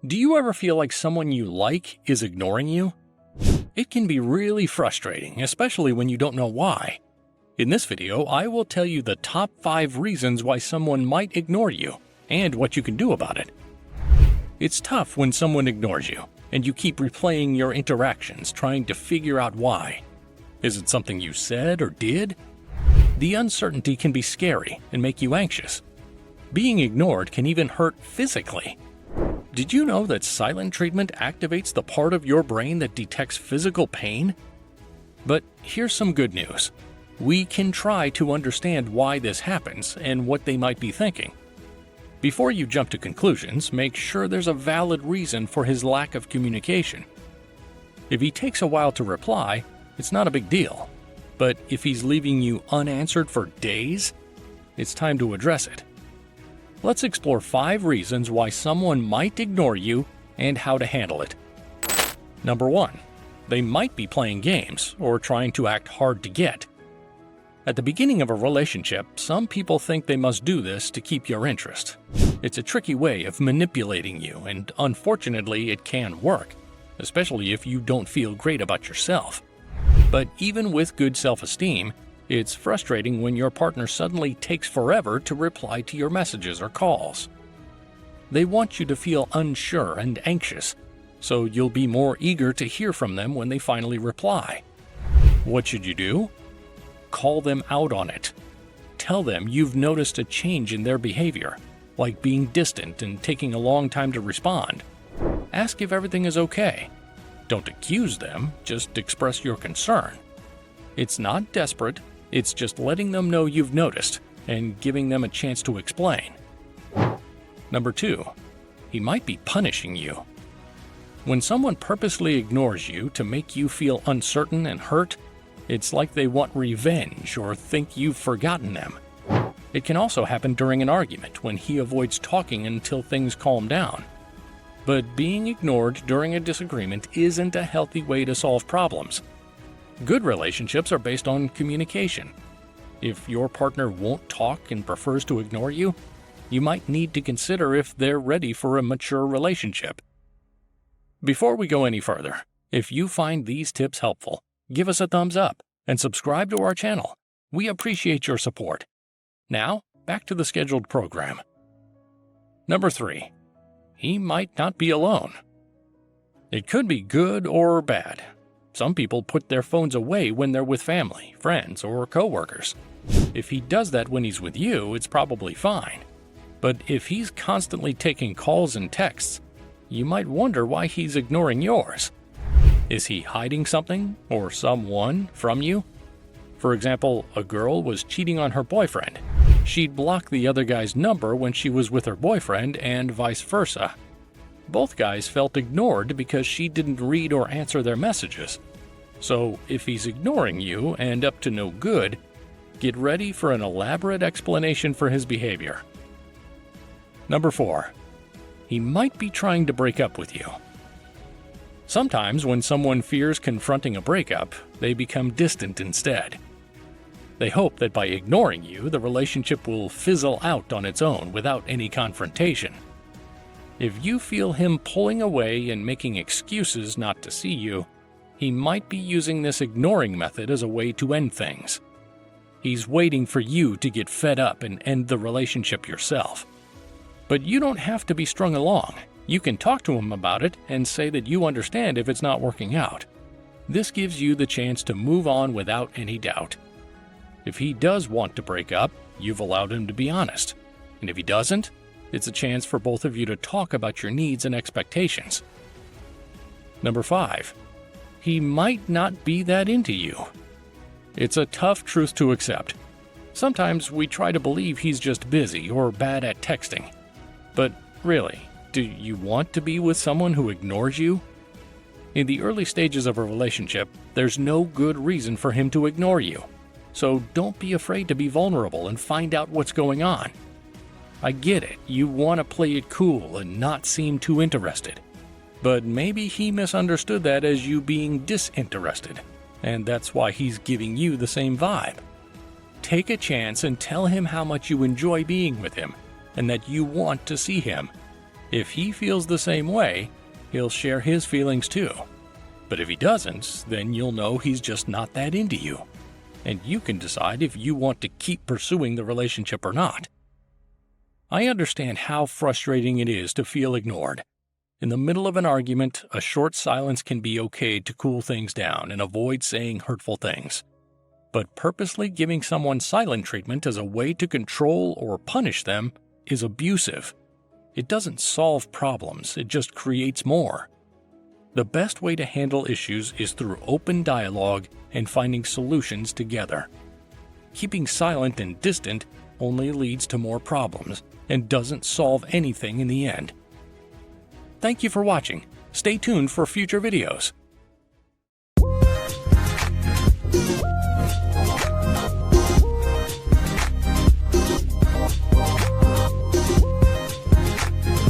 Do you ever feel like someone you like is ignoring you? It can be really frustrating, especially when you don't know why. In this video, I will tell you the top 5 reasons why someone might ignore you and what you can do about it. It's tough when someone ignores you and you keep replaying your interactions trying to figure out why. Is it something you said or did? The uncertainty can be scary and make you anxious. Being ignored can even hurt physically. Did you know that silent treatment activates the part of your brain that detects physical pain? But here's some good news. We can try to understand why this happens and what they might be thinking. Before you jump to conclusions, make sure there's a valid reason for his lack of communication. If he takes a while to reply, it's not a big deal. But if he's leaving you unanswered for days, it's time to address it. Let's explore 5 reasons why someone might ignore you and how to handle it. Number 1. They might be playing games or trying to act hard to get. At the beginning of a relationship, some people think they must do this to keep your interest. It's a tricky way of manipulating you, and unfortunately it can work, especially if you don't feel great about yourself. But even with good self-esteem, it's frustrating when your partner suddenly takes forever to reply to your messages or calls. They want you to feel unsure and anxious, so you'll be more eager to hear from them when they finally reply. What should you do? Call them out on it. Tell them you've noticed a change in their behavior, like being distant and taking a long time to respond. Ask if everything is okay. Don't accuse them, just express your concern. It's not desperate. It's just letting them know you've noticed and giving them a chance to explain. Number 2. He might be punishing you. When someone purposely ignores you to make you feel uncertain and hurt, it's like they want revenge or think you've forgotten them. It can also happen during an argument when he avoids talking until things calm down. But being ignored during a disagreement isn't a healthy way to solve problems. Good relationships are based on communication. If your partner won't talk and prefers to ignore you, you might need to consider if they're ready for a mature relationship. Before we go any further, if you find these tips helpful, give us a thumbs up and subscribe to our channel. We appreciate your support. Now, back to the scheduled program. Number 3. He might not be alone. It could be good or bad. Some people put their phones away when they're with family, friends, or coworkers. If he does that when he's with you, it's probably fine. But if he's constantly taking calls and texts, you might wonder why he's ignoring yours. Is he hiding something or someone from you? For example, a girl was cheating on her boyfriend. She'd block the other guy's number when she was with her boyfriend and vice versa. Both guys felt ignored because she didn't read or answer their messages. So if he's ignoring you and up to no good, get ready for an elaborate explanation for his behavior. Number 4. He might be trying to break up with you. Sometimes when someone fears confronting a breakup, they become distant instead. They hope that by ignoring you, the relationship will fizzle out on its own without any confrontation. If you feel him pulling away and making excuses not to see you, he might be using this ignoring method as a way to end things. He's waiting for you to get fed up and end the relationship yourself. But you don't have to be strung along. You can talk to him about it and say that you understand if it's not working out. This gives you the chance to move on without any doubt. If he does want to break up, you've allowed him to be honest. And if he doesn't, it's a chance for both of you to talk about your needs and expectations. Number 5. He might not be that into you. It's a tough truth to accept. Sometimes we try to believe he's just busy or bad at texting. But really, do you want to be with someone who ignores you? In the early stages of a relationship, there's no good reason for him to ignore you. So don't be afraid to be vulnerable and find out what's going on. I get it, you want to play it cool and not seem too interested. But maybe he misunderstood that as you being disinterested, and that's why he's giving you the same vibe. Take a chance and tell him how much you enjoy being with him, and that you want to see him. If he feels the same way, he'll share his feelings too. But if he doesn't, then you'll know he's just not that into you. And you can decide if you want to keep pursuing the relationship or not. I understand how frustrating it is to feel ignored. In the middle of an argument, a short silence can be okay to cool things down and avoid saying hurtful things. But purposely giving someone silent treatment as a way to control or punish them is abusive. It doesn't solve problems, it just creates more. The best way to handle issues is through open dialogue and finding solutions together. Keeping silent and distant only leads to more problems and doesn't solve anything in the end. Thank you for watching. Stay tuned for future videos.